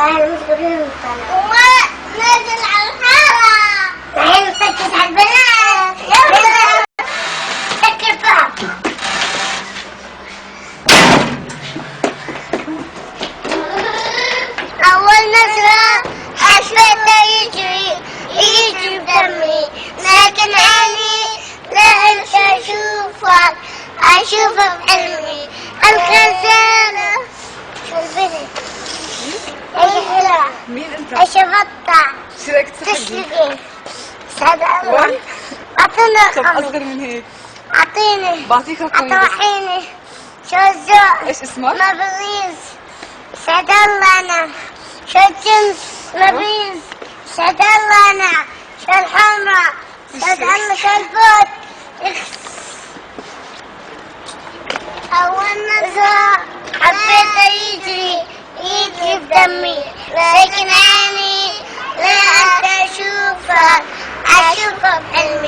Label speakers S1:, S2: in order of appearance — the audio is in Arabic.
S1: وما نزل على الحارة. تعالوا نفتش على البنات. يلا سكر الباب. أول نظرة حسيته يجري بدمي، لكن عيني لا أنسى أشوفك بحلمي. الخزانة شو البنت؟ أي حلوة.
S2: مين انت؟
S1: أشبطة.
S2: شو رايك تسحبي؟
S1: تسلقي. سعد الله. أعطيني
S2: طب
S1: رقمي.
S2: اصغر من هيك.
S1: أعطيني.
S2: بعطيك رقمي.
S1: أطوحيني. شو الذوق؟
S2: ايش اسمك؟
S1: مبريز. سعد الله أنا. شو الجنس؟ مبريز. سعد الله أنا. شو الحمراء؟ سعد الله. شو البوت؟ أول نظرة حبيته يجري بدمي، لكن عيني لا أنسى أشوفك بحلمي.